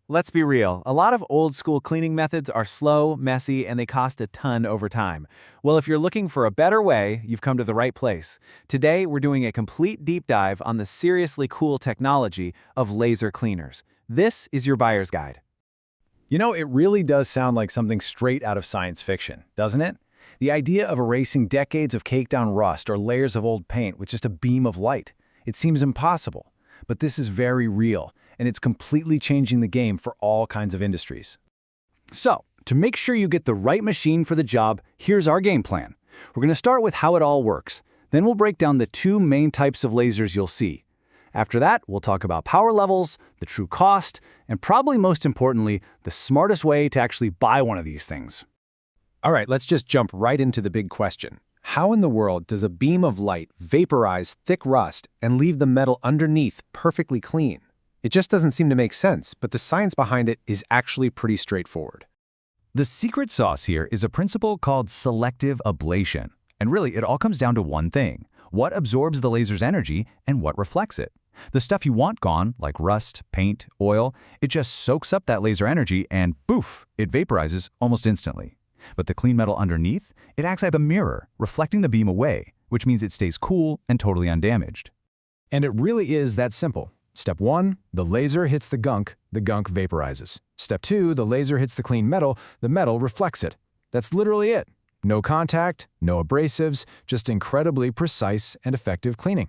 Let's be real, a lot of old-school cleaning methods are slow, messy, and they cost a ton over time. Well, if you're looking for a better way, you've come to the right place. Today, we're doing a complete deep dive on the seriously cool technology of laser cleaners. This is your buyer's guide. You know, it really does sound like something straight out of science fiction, doesn't it? The idea of erasing decades of caked-down rust or layers of old paint with just a beam of light. It seems impossible. But this is very real, and it's completely changing the game for all kinds of industries. So, to make sure you get the right machine for the job, here's our game plan. We're going to start with how it all works. Then we'll break down the two main types of lasers you'll see. After that, we'll talk about power levels, the true cost, and probably most importantly, the smartest way to actually buy one of these things. All right, let's just jump right into the big question. How in the world does a beam of light vaporize thick rust and leave the metal underneath perfectly clean? It just doesn't seem to make sense, but the science behind it is actually pretty straightforward. The secret sauce here is a principle called selective ablation. And really, it all comes down to one thing: what absorbs the laser's energy and what reflects it. The stuff you want gone, like rust, paint, oil, it just soaks up that laser energy and poof, it vaporizes almost instantly. But the clean metal underneath, it acts like a mirror, reflecting the beam away, which means it stays cool and totally undamaged. And it really is that simple. Step 1, the laser hits the gunk vaporizes. Step 2, the laser hits the metal reflects it. That's literally it. No contact, no abrasives, just incredibly precise and effective cleaning.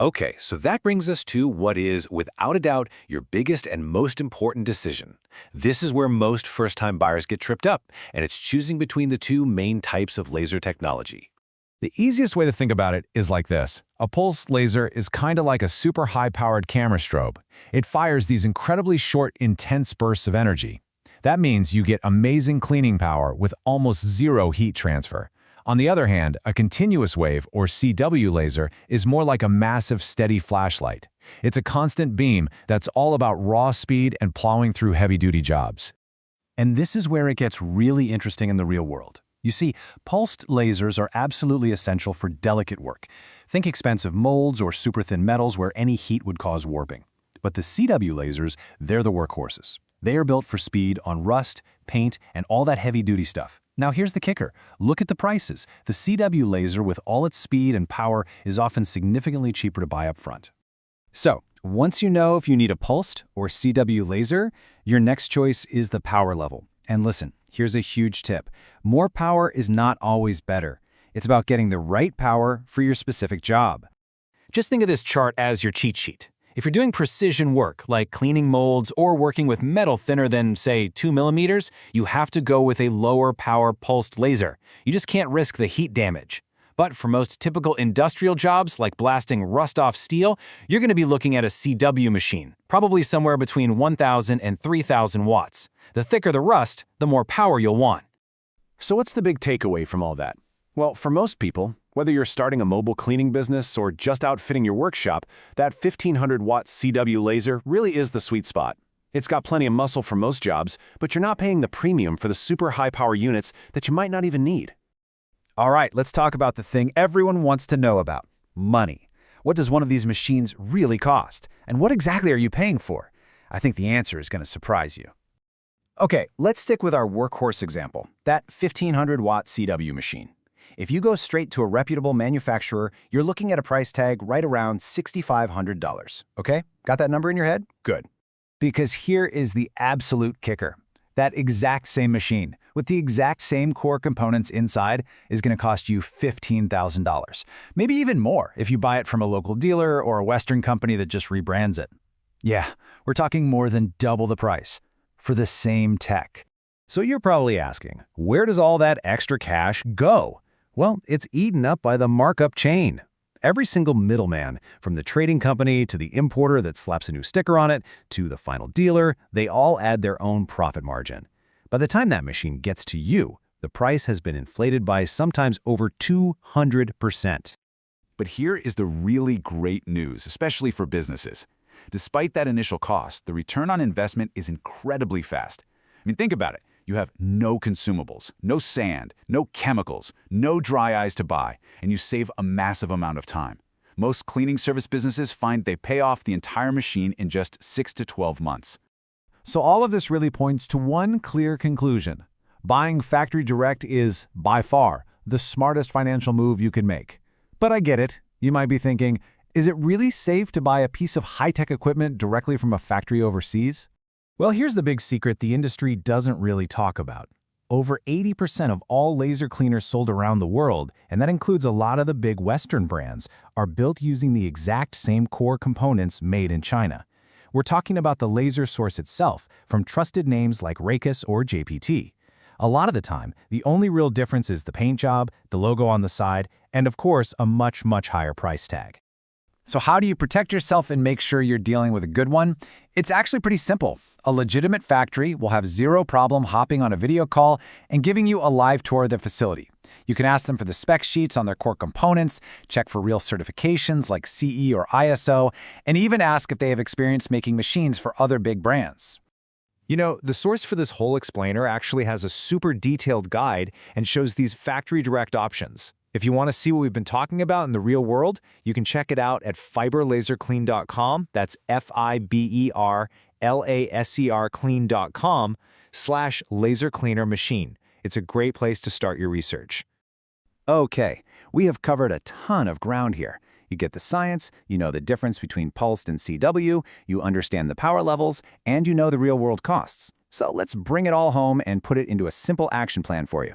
Okay, so that brings us to what is, without a doubt, your biggest and most important decision. This is where most first-time buyers get tripped up, and it's choosing between the two main types of laser technology. The easiest way to think about it is like this. A pulse laser is kind of like a super high-powered camera strobe. It fires these incredibly short, intense bursts of energy. That means you get amazing cleaning power with almost zero heat transfer. On the other hand, a continuous wave, or CW laser, is more like a massive, steady flashlight. It's a constant beam that's all about raw speed and plowing through heavy-duty jobs. And this is where it gets really interesting in the real world. You see, pulsed lasers are absolutely essential for delicate work. Think expensive molds or super thin metals where any heat would cause warping. But the CW lasers, they're the workhorses. They are built for speed on rust, paint, and all that heavy-duty stuff. Now here's the kicker. Look at the prices. The CW laser, with all its speed and power, is often significantly cheaper to buy up front. So, once you know if you need a pulsed or CW laser, your next choice is the power level. And listen, here's a huge tip. More power is not always better. It's about getting the right power for your specific job. Just think of this chart as your cheat sheet. If you're doing precision work, like cleaning molds or working with metal thinner than, say, 2 millimeters, you have to go with a lower power pulsed laser. You just can't risk the heat damage. But for most typical industrial jobs, like blasting rust off steel, you're going to be looking at a CW machine, probably somewhere between 1,000 and 3,000 watts. The thicker the rust, the more power you'll want. So what's the big takeaway from all that? Well, for most people, whether you're starting a mobile cleaning business or just outfitting your workshop, that 1,500-watt CW laser really is the sweet spot. It's got plenty of muscle for most jobs, but you're not paying the premium for the super high-power units that you might not even need. All right, let's talk about the thing everyone wants to know about: money. What does one of these machines really cost? And what exactly are you paying for? I think the answer is going to surprise you. Okay, let's stick with our workhorse example, that 1,500-watt CW machine. If you go straight to a reputable manufacturer, you're looking at a price tag right around $6,500. Okay? Got that number in your head? Good. Because here is the absolute kicker. That exact same machine, with the exact same core components inside, is going to cost you $15,000. Maybe even more if you buy it from a local dealer or a Western company that just rebrands it. Yeah, we're talking more than double the price for the same tech. So you're probably asking, where does all that extra cash go? Well, it's eaten up by the markup chain. Every single middleman, from the trading company to the importer that slaps a new sticker on it, to the final dealer, they all add their own profit margin. By the time that machine gets to you, the price has been inflated by sometimes over 200%. But here is the really great news, especially for businesses. Despite that initial cost, the return on investment is incredibly fast. I mean, think about it. You have no consumables, no sand, no chemicals, no dry eyes to buy, and you save a massive amount of time. Most cleaning service businesses find they pay off the entire machine in just 6 to 12 months. So all of this really points to one clear conclusion. Buying factory direct is, by far, the smartest financial move you can make. But I get it. You might be thinking, is it really safe to buy a piece of high-tech equipment directly from a factory overseas? Well, here's the big secret the industry doesn't really talk about. Over 80% of all laser cleaners sold around the world, and that includes a lot of the big Western brands, are built using the exact same core components made in China. We're talking about the laser source itself, from trusted names like Raycus or JPT. A lot of the time, the only real difference is the paint job, the logo on the side, and of course, a much, much higher price tag. So how do you protect yourself and make sure you're dealing with a good one? It's actually pretty simple. A legitimate factory will have zero problem hopping on a video call and giving you a live tour of their facility. You can ask them for the spec sheets on their core components, check for real certifications like CE or ISO, and even ask if they have experience making machines for other big brands. You know, the source for this whole explainer actually has a super detailed guide and shows these factory direct options. If you want to see what we've been talking about in the real world, you can check it out at fiberlaserclean.com. That's fiberlaserclean.com/lasercleanermachine. It's a great place to start your research. Okay, we have covered a ton of ground here. You get the science, you know the difference between pulsed and CW, you understand the power levels, and you know the real-world costs. So let's bring it all home and put it into a simple action plan for you.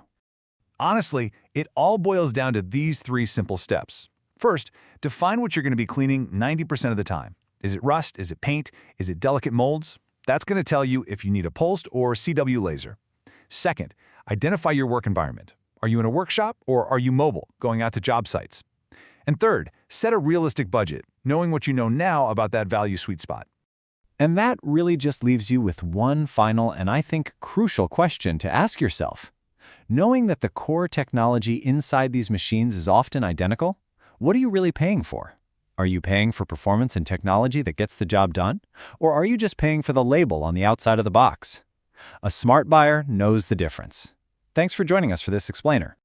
Honestly, it all boils down to these 3 simple steps. First, define what you're going to be cleaning 90% of the time. Is it rust? Is it paint? Is it delicate molds? That's going to tell you if you need a pulsed or CW laser. Second, identify your work environment. Are you in a workshop or are you mobile, going out to job sites? And third, set a realistic budget, knowing what you know now about that value sweet spot. And that really just leaves you with one final and I think crucial question to ask yourself. Knowing that the core technology inside these machines is often identical, what are you really paying for? Are you paying for performance and technology that gets the job done? Or are you just paying for the label on the outside of the box? A smart buyer knows the difference. Thanks for joining us for this explainer.